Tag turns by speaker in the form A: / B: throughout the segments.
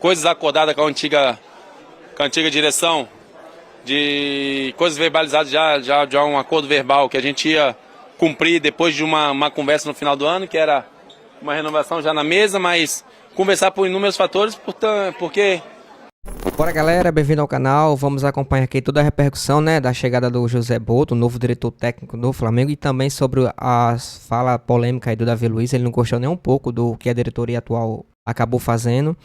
A: coisas acordadas com a antiga direção, de coisas verbalizadas, já um acordo verbal que a gente ia cumprir depois de uma conversa no final do ano, que era uma renovação já na mesa, mas conversar por inúmeros fatores, porque...
B: Bora galera, bem-vindo ao canal. Vamos acompanhar aqui toda a repercussão, né, da chegada do José Botto, o novo diretor técnico do Flamengo, e também sobre a fala polêmica aí do Davi Luiz. Ele não gostou nem um pouco do que a diretoria atual acabou fazendo.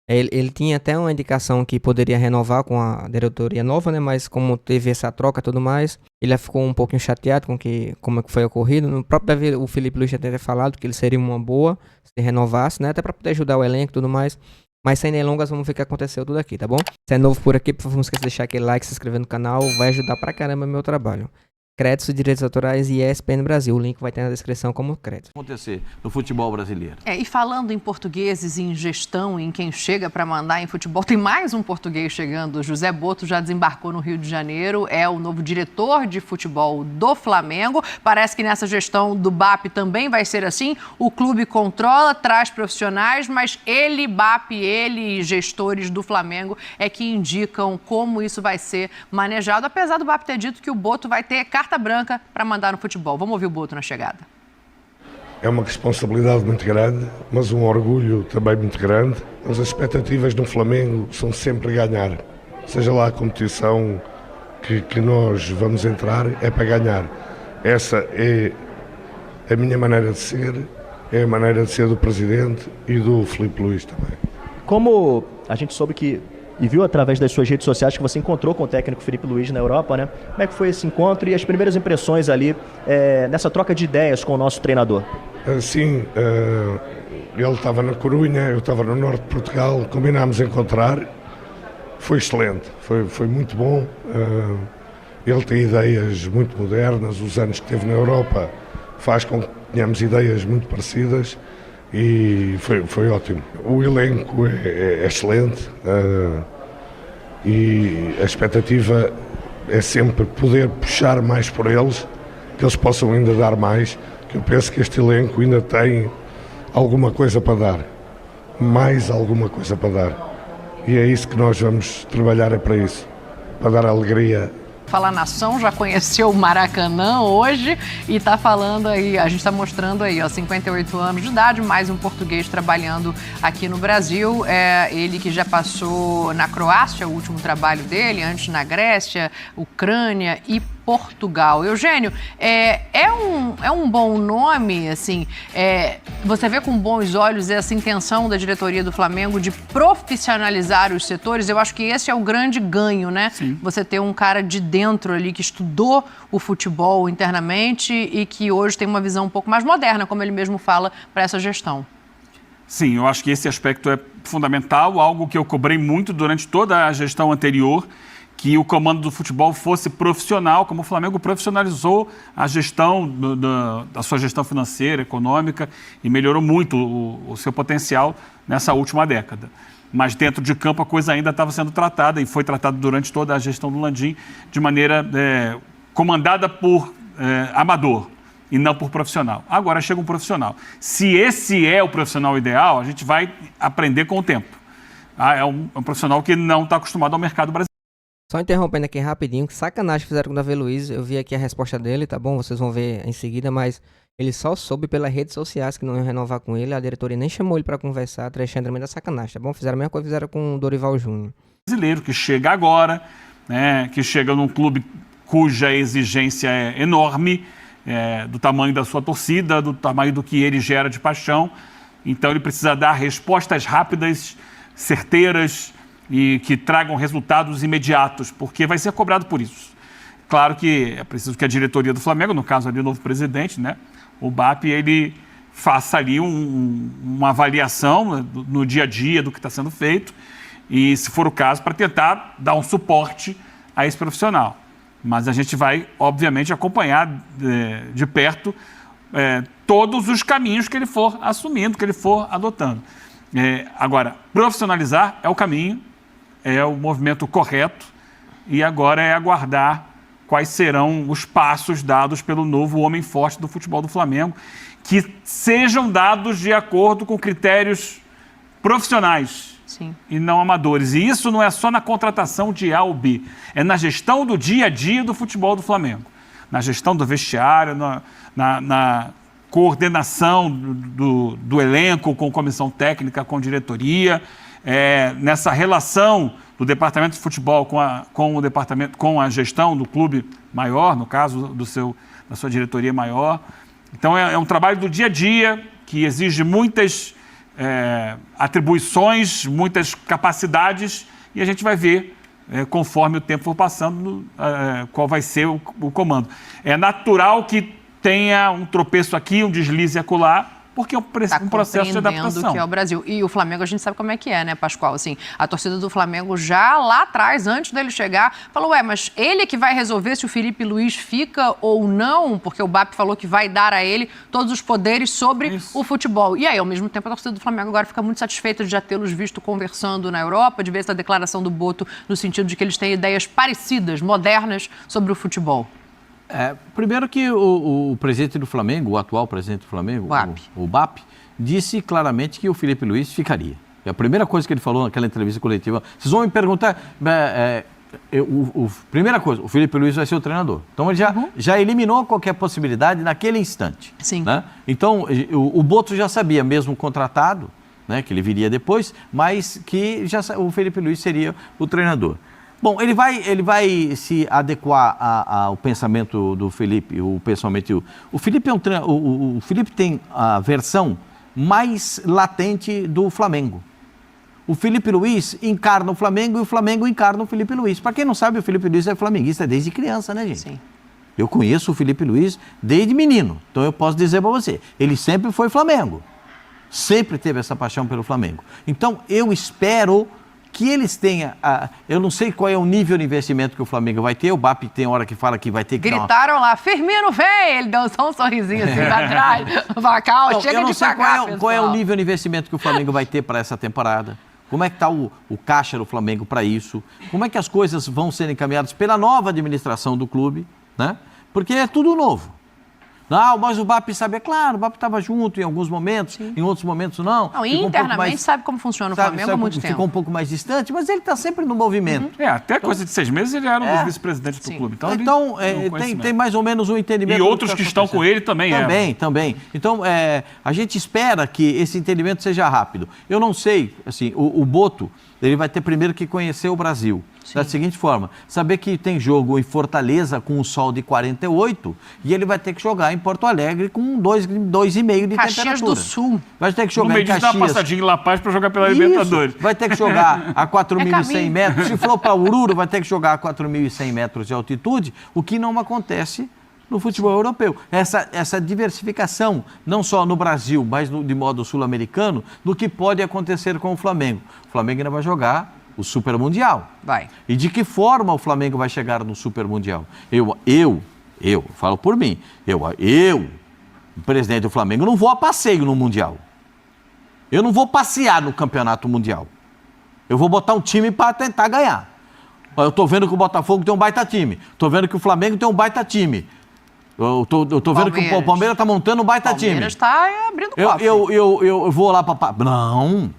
B: Ele tinha até uma indicação que poderia renovar com a diretoria nova, né? Mas como teve essa troca e tudo mais, ele ficou um pouquinho chateado com como é que foi ocorrido. No próprio Davi, o Felipe Luiz já tinha falado que ele seria uma boa se renovasse, né? Até para poder ajudar o elenco e tudo mais. Mas sem delongas, vamos ver o que aconteceu tudo aqui, tá bom? Se é novo por aqui, por favor, não esqueça de deixar aquele like, se inscrever no canal, vai ajudar pra caramba o meu trabalho. Créditos, direitos autorais e ESPN Brasil. O link vai ter na descrição como crédito.
C: Acontecer no futebol brasileiro.
D: E falando em portugueses, em gestão, em quem chega para mandar em futebol, tem mais um português chegando. José Botto já desembarcou no Rio de Janeiro, é o novo diretor de futebol do Flamengo. Parece que nessa gestão do BAP também vai ser assim. O clube controla, traz profissionais, mas ele, BAP, ele, gestores do Flamengo, é que indicam como isso vai ser manejado. Apesar do BAP ter dito que o Botto vai ter carta branca para mandar no futebol. Vamos ouvir o Botto na chegada.
E: É uma responsabilidade muito grande, mas um orgulho também muito grande. As expectativas do Flamengo são sempre ganhar. Seja lá a competição que nós vamos entrar, é para ganhar. Essa é a minha maneira de ser, é a maneira de ser do Presidente e do Felipe Luiz também.
F: Como a gente soube e viu através das suas redes sociais que você encontrou com o técnico Felipe Luiz na Europa, né? Como é que foi esse encontro e as primeiras impressões ali nessa troca de ideias com o nosso treinador?
E: Sim, ele estava na Corunha, eu estava no norte de Portugal, combinámos encontrar, foi excelente, foi muito bom. Ele tem ideias muito modernas, os anos que teve na Europa faz com que tenhamos ideias muito parecidas. E foi ótimo. O elenco é excelente e a expectativa é sempre poder puxar mais por eles, que eles possam ainda dar mais, que eu penso que este elenco ainda tem alguma coisa para dar, mais alguma coisa para dar. E é isso que nós vamos trabalhar, é para isso, para dar alegria.
D: Fala Nação, já conheceu o Maracanã hoje e está falando aí, a gente está mostrando aí, 58 anos de idade, mais um português trabalhando aqui no Brasil. Ele que já passou na Croácia, o último trabalho dele, antes na Grécia, Ucrânia e Portugal. Eugênio, é um bom nome, assim, você vê com bons olhos essa intenção da diretoria do Flamengo de profissionalizar os setores. Eu acho que esse é o grande ganho, né? Sim. Você ter um cara de dentro ali que estudou o futebol internamente e que hoje tem uma visão um pouco mais moderna, como ele mesmo fala, para essa gestão.
G: Sim, eu acho que esse aspecto é fundamental, algo que eu cobrei muito durante toda a gestão anterior, que o comando do futebol fosse profissional, como o Flamengo profissionalizou a gestão da sua gestão financeira, econômica, e melhorou muito o seu potencial nessa última década. Mas dentro de campo a coisa ainda estava sendo tratada e foi tratada durante toda a gestão do Landim de maneira comandada por amador e não por profissional. Agora chega um profissional. Se esse é o profissional ideal, a gente vai aprender com o tempo. É um profissional que não está acostumado ao mercado brasileiro.
B: Só interrompendo aqui rapidinho, que sacanagem fizeram com o Davi Luiz. Eu vi aqui a resposta dele, tá bom? Vocês vão ver em seguida, mas ele só soube pelas redes sociais que não iam renovar com ele. A diretoria nem chamou ele pra conversar, tremenda sacanagem, tá bom? Fizeram a mesma coisa que fizeram com o Dorival Júnior.
G: Brasileiro que chega agora, né, que chega num clube cuja exigência é enorme, do tamanho da sua torcida, do tamanho do que ele gera de paixão. Então ele precisa dar respostas rápidas, certeiras, e que tragam resultados imediatos, porque vai ser cobrado por isso. Claro que é preciso que a diretoria do Flamengo, no caso ali o novo presidente, né, o BAP, ele faça ali uma avaliação no dia a dia do que está sendo feito e, se for o caso, para tentar dar um suporte a esse profissional. Mas a gente vai, obviamente, acompanhar de perto todos os caminhos que ele for assumindo, que ele for adotando. Agora, profissionalizar é o caminho, é o movimento correto e agora é aguardar quais serão os passos dados pelo novo homem forte do futebol do Flamengo, que sejam dados de acordo com critérios profissionais
D: Sim.
G: e não amadores. E isso não é só na contratação de A ou B, é na gestão do dia a dia do futebol do Flamengo. Na gestão do vestiário, na coordenação do elenco com comissão técnica, com diretoria, nessa relação do departamento de futebol com a gestão do clube maior, no caso da sua diretoria maior. Então é um trabalho do dia a dia que exige muitas atribuições, muitas capacidades, e a gente vai ver, conforme o tempo for passando, qual vai ser o comando. É natural que tenha um tropeço aqui, um deslize acolá, porque é um processo de adaptação.
D: Que é o Brasil. E o Flamengo, a gente sabe como é que é, né, Pascoal? Assim, a torcida do Flamengo já lá atrás, antes dele chegar, falou, mas ele que vai resolver se o Felipe Luiz fica ou não, porque o BAP falou que vai dar a ele todos os poderes sobre o futebol. E aí, ao mesmo tempo, a torcida do Flamengo agora fica muito satisfeita de já tê-los visto conversando na Europa, de ver essa declaração do Boto no sentido de que eles têm ideias parecidas, modernas, sobre o futebol.
C: Primeiro que o presidente do Flamengo, o atual presidente do Flamengo, o BAP, disse claramente que o Felipe Luiz ficaria. E a primeira coisa que ele falou naquela entrevista coletiva, vocês vão me perguntar, primeira coisa, o Felipe Luiz vai ser o treinador. Então ele já eliminou qualquer possibilidade naquele instante.
D: Sim.
C: Né? Então o Boto já sabia, mesmo contratado, né, que ele viria depois, mas que o Felipe Luiz seria o treinador. Bom, ele vai se adequar ao pensamento do Felipe, o Felipe o Felipe tem a versão mais latente do Flamengo. O Felipe Luiz encarna o Flamengo e o Flamengo encarna o Felipe Luiz. Para quem não sabe, o Felipe Luiz é flamenguista desde criança, né, gente?
D: Sim.
C: Eu conheço o Felipe Luiz desde menino, então eu posso dizer para você, ele sempre foi Flamengo. Sempre teve essa paixão pelo Flamengo. Então, eu espero que eles tenham, eu não sei qual é o nível de investimento que o Flamengo vai ter, o BAP tem hora que fala que vai ter que
D: gritaram lá, Firmino vem, ele deu só um sorrisinho assim pra trás, Vacal, chega de pagar,
C: qual é o nível de investimento que o Flamengo vai ter para essa temporada, como é que está o caixa do Flamengo para isso, como é que as coisas vão ser encaminhadas pela nova administração do clube, né? Porque é tudo novo. Não, mas o BAP sabe, é claro, o BAP estava junto em alguns momentos, em outros momentos não.
D: Não, internamente sabe como funciona o Flamengo há muito tempo.
C: Ficou um pouco mais distante, mas ele está sempre no movimento.
G: Até coisa de 6 meses ele era um dos vice-presidentes do clube.
C: Então tem mais ou menos um entendimento.
G: E outros que estão com ele também.
C: Também. Então a gente espera que esse entendimento seja rápido. Eu não sei, assim, o Boto, ele vai ter primeiro que conhecer o Brasil. Sim. Da seguinte forma, saber que tem jogo em Fortaleza com um sol de 48 e ele vai ter que jogar em Porto Alegre com 2,5 de
D: Caxias
C: temperatura.
D: do Sul.
C: Vai ter que jogar
G: no
C: em Caxias.
G: Dar uma passadinha em La Paz para jogar pela Libertadores.
C: Vai ter que jogar a 4.100 metros. Se for para Oruro, vai ter que jogar a 4.100 metros de altitude, o que não acontece no futebol europeu. Essa diversificação, não só no Brasil, mas de modo sul-americano, do que pode acontecer com o Flamengo. O Flamengo ainda vai jogar o Super Mundial.
D: Vai.
C: E de que forma o Flamengo vai chegar no Super Mundial? Eu falo por mim, o presidente do Flamengo, não vou a passeio no Mundial. Eu não vou passear no Campeonato Mundial. Eu vou botar um time para tentar ganhar. Eu estou vendo que o Botafogo tem um baita time. Estou vendo que o Flamengo tem um baita time. Eu tô vendo que o Palmeiras está montando um baita time.
D: O Palmeiras está abrindo cofre.
C: Eu vou lá para... Não.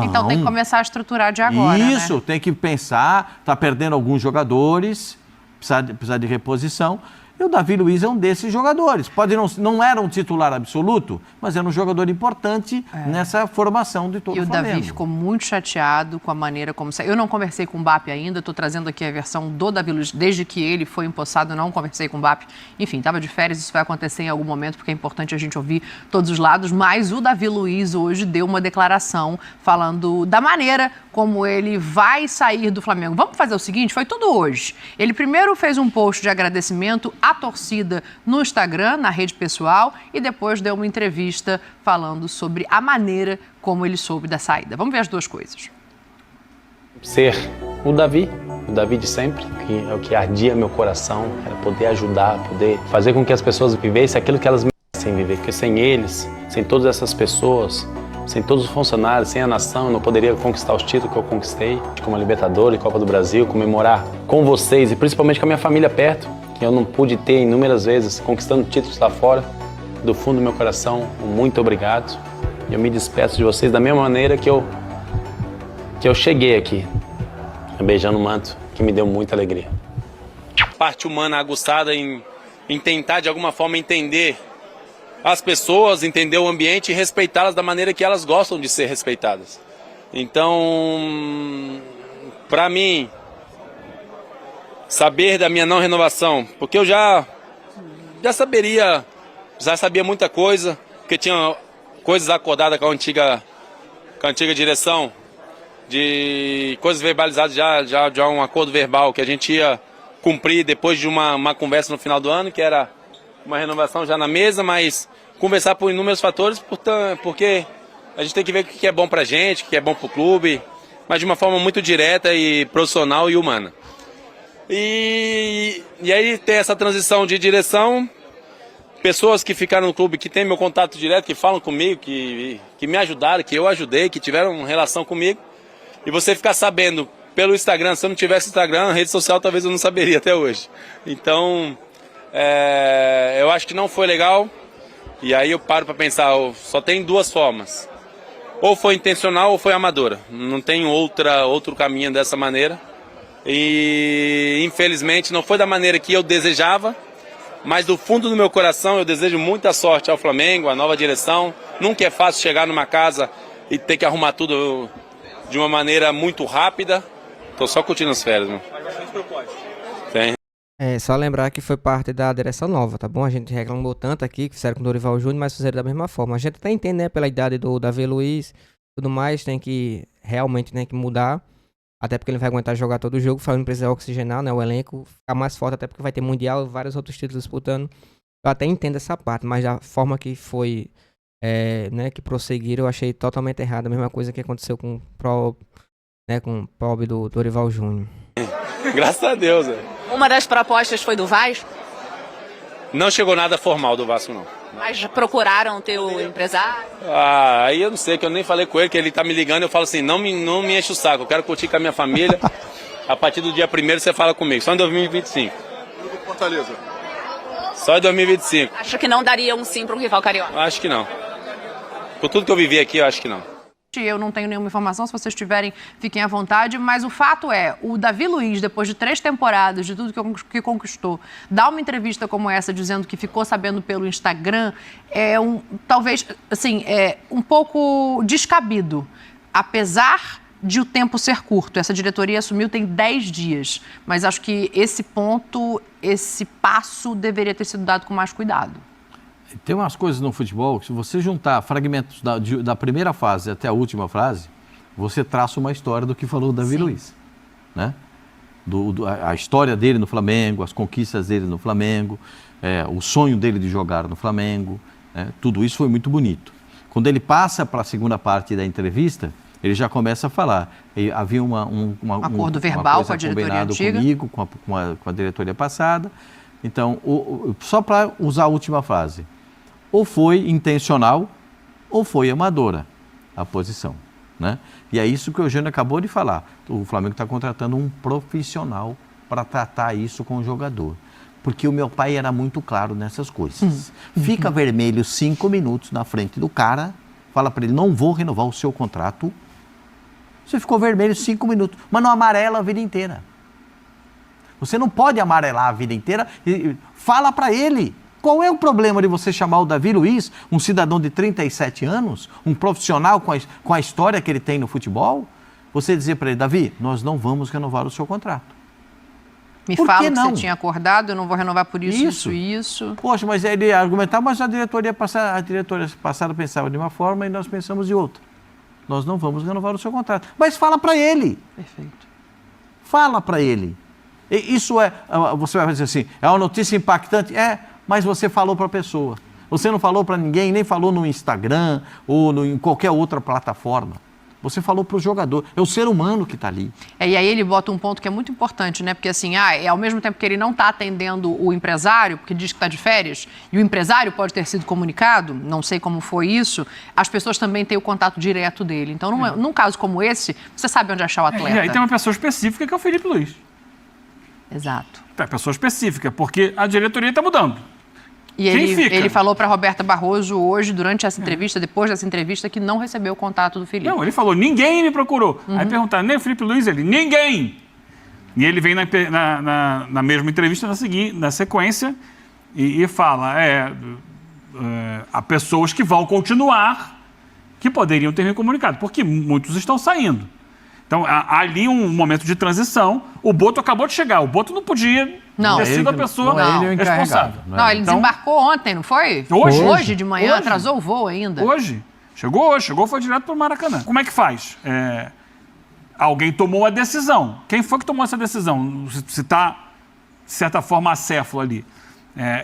D: Então tem que começar a estruturar de agora,
C: Isso,
D: né?
C: Tem que pensar, está perdendo alguns jogadores, precisa de reposição. E o Davi Luiz é um desses jogadores. Não era um titular absoluto, mas era um jogador importante nessa formação de todo o Flamengo.
D: E o Davi ficou muito chateado com a maneira como... Eu não conversei com o BAP ainda, estou trazendo aqui a versão do Davi Luiz. Desde que ele foi empossado, eu não conversei com o BAP. Enfim, estava de férias, isso vai acontecer em algum momento, porque é importante a gente ouvir todos os lados. Mas o Davi Luiz hoje deu uma declaração falando da maneira como ele vai sair do Flamengo. Vamos fazer o seguinte, foi tudo hoje. Ele primeiro fez um post de agradecimento à torcida no Instagram, na rede pessoal, e depois deu uma entrevista falando sobre a maneira como ele soube da saída. Vamos ver as duas coisas.
A: Ser o Davi de sempre, que é o que ardia meu coração, era poder ajudar, poder fazer com que as pessoas vivessem aquilo que elas merecem viver, porque sem eles, sem todas essas pessoas, sem todos os funcionários, sem a nação, eu não poderia conquistar os títulos que eu conquistei, como a Libertadores, Copa do Brasil, comemorar com vocês e principalmente com a minha família perto, que eu não pude ter inúmeras vezes, conquistando títulos lá fora. Do fundo do meu coração, muito obrigado. Eu me despeço de vocês da mesma maneira que eu que eu cheguei aqui, beijando o manto, que me deu muita alegria. Parte humana aguçada em tentar de alguma forma entender as pessoas, entender o ambiente e respeitá-las da maneira que elas gostam de ser respeitadas. Então, para mim, saber da minha não renovação, porque eu já sabia muita coisa, porque tinha coisas acordadas com a antiga direção, de coisas verbalizadas já um acordo verbal que a gente ia cumprir depois de uma conversa no final do ano, que era uma renovação já na mesa, mas conversar por inúmeros fatores, porque a gente tem que ver o que é bom pra gente, o que é bom pro clube, mas de uma forma muito direta e profissional e humana. E aí tem essa transição de direção, pessoas que ficaram no clube, que têm meu contato direto, que falam comigo, que me ajudaram, que eu ajudei, que tiveram relação comigo, e você ficar sabendo pelo Instagram, se eu não tivesse Instagram, rede social talvez eu não saberia até hoje. Então, eu acho que não foi legal, e aí eu paro para pensar, só tem duas formas. Ou foi intencional ou foi amadora. Não tem outro caminho dessa maneira. E infelizmente não foi da maneira que eu desejava, mas do fundo do meu coração eu desejo muita sorte ao Flamengo, à nova direção. Nunca é fácil chegar numa casa e ter que arrumar tudo de uma maneira muito rápida. Tô só curtindo as férias, meu. Tem.
B: Só lembrar que foi parte da direção nova, tá bom? A gente reclamou tanto aqui que fizeram com o Dorival Júnior, mas fizeram da mesma forma. A gente até entende, né, pela idade do Davi Luiz, tudo mais, realmente tem que mudar, até porque ele vai aguentar jogar todo o jogo, Flamengo precisa oxigenar, né, o elenco, ficar mais forte, até porque vai ter Mundial e vários outros títulos disputando. Eu até entendo essa parte, mas da forma que foi, né, que prosseguiram, eu achei totalmente errado. A mesma coisa que aconteceu com o pobre do Dorival Júnior.
A: Graças a Deus,
H: Uma das propostas foi do Vasco?
A: Não chegou nada formal do Vasco, não.
H: Mas procuraram o teu empresário?
A: Aí eu não sei, que eu nem falei com ele, que ele tá me ligando, eu falo assim, não me enche o saco, eu quero curtir com a minha família. A partir do dia 1º você fala comigo, só em 2025.
I: Fortaleza.
A: Só em 2025.
H: Acha que não daria um sim para um rival carioca?
A: Acho que não. Por tudo que eu vivi aqui, eu acho que não.
D: Eu não tenho nenhuma informação, se vocês tiverem, fiquem à vontade, mas o fato é, o Davi Luiz, depois de 3 temporadas, de tudo que conquistou, dá uma entrevista como essa, dizendo que ficou sabendo pelo Instagram, talvez, assim, um pouco descabido, apesar de o tempo ser curto. Essa diretoria assumiu tem 10 dias, mas acho que esse passo deveria ter sido dado com mais cuidado.
C: Tem umas coisas no futebol que, se você juntar fragmentos da primeira fase até a última frase, você traça uma história do que falou o Davi Luiz, né? A história dele no Flamengo, as conquistas dele no Flamengo, o sonho dele de jogar no Flamengo, tudo isso foi muito bonito. Quando ele passa para a segunda parte da entrevista, ele já começa a falar. Havia um
D: acordo verbal com a diretoria antiga,
C: comigo, com a diretoria passada. Então, só para usar a última frase, ou foi intencional ou foi amadora a posição, né? E é isso que o Eugênio acabou de falar. O Flamengo está contratando um profissional para tratar isso com o jogador. Porque o meu pai era muito claro nessas coisas. Fica vermelho 5 minutos na frente do cara, fala para ele, não vou renovar o seu contrato. Você ficou vermelho 5 minutos, mas não amarela a vida inteira. Você não pode amarelar a vida inteira e fala para ele. Qual é o problema de você chamar o Davi Luiz, um cidadão de 37 anos, um profissional com a história que ele tem no futebol? Você dizer para ele, Davi, nós não vamos renovar o seu contrato.
D: Me fala que você tinha acordado, eu não vou renovar por isso e isso.
C: Poxa, mas ele argumentava, mas a diretoria passada pensava de uma forma e nós pensamos de outra. Nós não vamos renovar o seu contrato. Mas fala para ele.
D: Perfeito.
C: Fala para ele. Isso você vai dizer assim, é uma notícia impactante? Mas você falou para a pessoa. Você não falou para ninguém, nem falou no Instagram ou em qualquer outra plataforma. Você falou para o jogador, é o ser humano que está ali.
D: E aí ele bota um ponto que é muito importante, né? Porque assim, ao mesmo tempo que ele não está atendendo o empresário, porque diz que está de férias, e o empresário pode ter sido comunicado, não sei como foi isso, as pessoas também têm o contato direto dele. Então, num caso como esse, você sabe onde achar o atleta.
G: E aí tem uma pessoa específica que é o Felipe Luiz.
D: Exato.
G: É pessoa específica, porque a diretoria está mudando.
D: E
G: Quem fica?
D: ele falou para Roberta Barroso hoje, durante essa entrevista, depois dessa entrevista, que não recebeu o contato do Felipe.
G: Não, ele falou, ninguém me procurou. Aí perguntaram, nem o Felipe Luiz? Ele, ninguém! E ele vem na mesma entrevista, na sequência, e fala, há pessoas que vão continuar, que poderiam ter me comunicado, porque muitos estão saindo. Então, há ali um momento de transição. O Boto acabou de chegar. O Boto não podia ter sido a pessoa responsável.
D: Não, ele desembarcou ontem, não foi? Hoje de manhã,
G: Hoje.
D: atrasou o voo ainda.
G: Hoje. Chegou, foi direto para o Maracanã. Como é que faz? Alguém tomou a decisão. Quem foi que tomou essa decisão? Se está, de certa forma, acéfalo ali.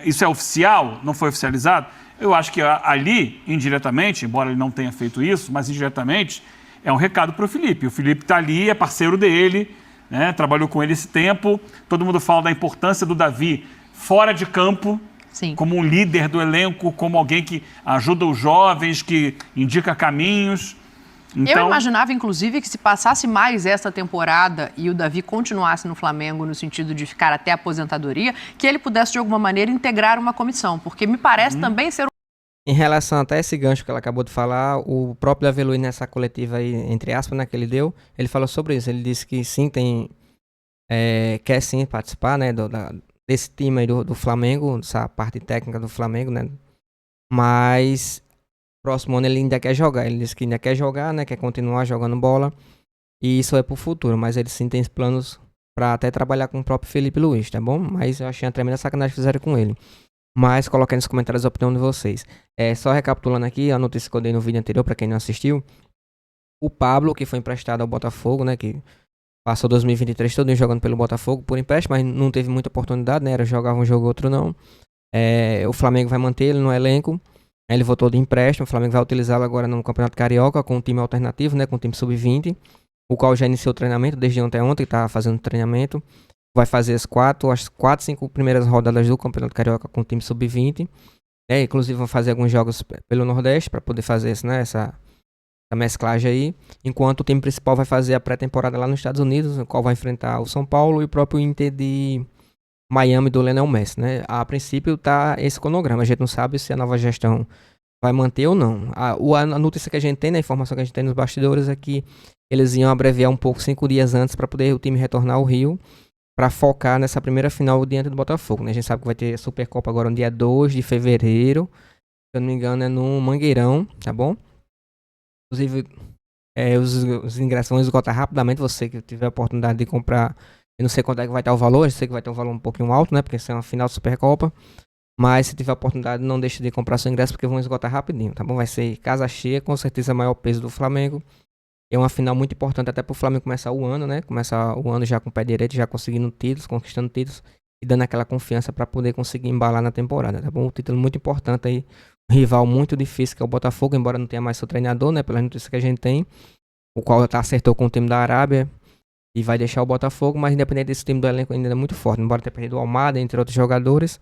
G: Isso é oficial? Não foi oficializado? Eu acho que ali, indiretamente, embora ele não tenha feito isso, mas indiretamente, é um recado para o Felipe. O Felipe está ali, é parceiro dele, né? Trabalhou com ele esse tempo. Todo mundo fala da importância do Davi fora de campo,
D: Sim.
G: como um líder do elenco, como alguém que ajuda os jovens, que indica caminhos. Então,
D: eu imaginava, inclusive, que se passasse mais essa temporada e o Davi continuasse no Flamengo no sentido de ficar até a aposentadoria, que ele pudesse, de alguma maneira, integrar uma comissão. Porque me parece também ser
B: Em relação até esse gancho que ela acabou de falar, o próprio Davi Luiz nessa coletiva aí, entre aspas, né, que ele deu, ele falou sobre isso. Ele disse que sim, quer sim participar, né, desse time aí do Flamengo, dessa parte técnica do Flamengo, né, mas próximo ano ele ainda quer jogar. Ele disse que ainda quer jogar, né, quer continuar jogando bola, e isso é pro futuro, mas ele sim tem planos para até trabalhar com o próprio Felipe Luiz, tá bom? Mas eu achei uma tremenda sacanagem que fizeram com ele. Mas coloquem nos comentários a opinião de vocês. Só recapitulando aqui a notícia que eu dei no vídeo anterior, para quem não assistiu. O Pablo, que foi emprestado ao Botafogo, né, que passou 2023 todo jogando pelo Botafogo por empréstimo, mas não teve muita oportunidade, né, era jogava um jogo outro não. O Flamengo vai manter ele no elenco. Ele voltou de empréstimo, o Flamengo vai utilizá-lo agora no Campeonato Carioca com um time alternativo, né, com um time sub-20, o qual já iniciou o treinamento desde ontem, está fazendo treinamento. Vai fazer as 5 primeiras rodadas do Campeonato Carioca com o time sub-20. Inclusive vão fazer alguns jogos pelo Nordeste para poder fazer essa mesclagem aí. Enquanto o time principal vai fazer a pré-temporada lá nos Estados Unidos, no qual vai enfrentar o São Paulo e o próprio Inter de Miami do Lionel Messi, né? A princípio tá esse cronograma. A gente não sabe se a nova gestão vai manter ou não. A notícia que a gente tem, né, a informação que a gente tem nos bastidores é que eles iam abreviar um pouco 5 dias antes para poder o time retornar ao Rio, para focar nessa primeira final diante do Botafogo, né? A gente sabe que vai ter a Supercopa agora no dia 2 de fevereiro. Se eu não me engano é no Mangueirão, tá bom? Inclusive, os ingressos vão esgotar rapidamente. Você que tiver a oportunidade de comprar, eu não sei quanto é que vai estar o valor, eu sei que vai ter um valor um pouquinho alto, né? Porque isso é uma final de Supercopa. Mas se tiver a oportunidade, não deixe de comprar seu ingresso, porque vão esgotar rapidinho, tá bom? Vai ser casa cheia, com certeza maior peso do Flamengo. É uma final muito importante até para o Flamengo começar o ano, né? Começar o ano já com o pé direito, já conseguindo títulos, conquistando títulos e dando aquela confiança para poder conseguir embalar na temporada, tá bom? Um título muito importante aí, um rival muito difícil que é o Botafogo, embora não tenha mais seu treinador, né? Pelas notícias que a gente tem, o qual acertou com o time da Arábia e vai deixar o Botafogo, mas independente desse time do elenco ainda é muito forte, embora tenha perdido o Almada, entre outros jogadores,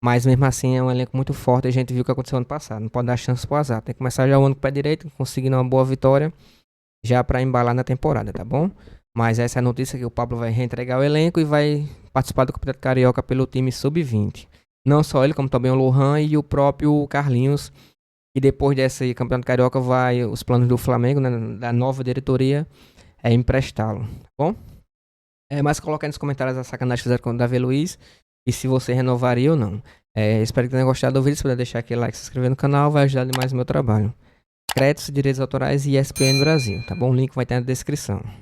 B: mas mesmo assim é um elenco muito forte e a gente viu o que aconteceu ano passado, não pode dar chance pro azar, tem que começar já o ano com o pé direito, conseguindo uma boa vitória, já para embalar na temporada, tá bom? Mas essa é a notícia que o Pablo vai reentregar o elenco e vai participar do Campeonato Carioca pelo time sub-20. Não só ele, como também o Lohan e o próprio Carlinhos. E depois desse Campeonato Carioca, os planos do Flamengo, né, da nova diretoria, é emprestá-lo, tá bom? Mas coloca aí nos comentários a sacanagem que fizeram com o Davi Luiz e se você renovaria ou não. Espero que tenha gostado do vídeo. Se puder deixar aquele like e se inscrever no canal, vai ajudar demais o meu trabalho. Créditos, direitos autorais e ESPN Brasil, tá bom? O link vai estar na descrição.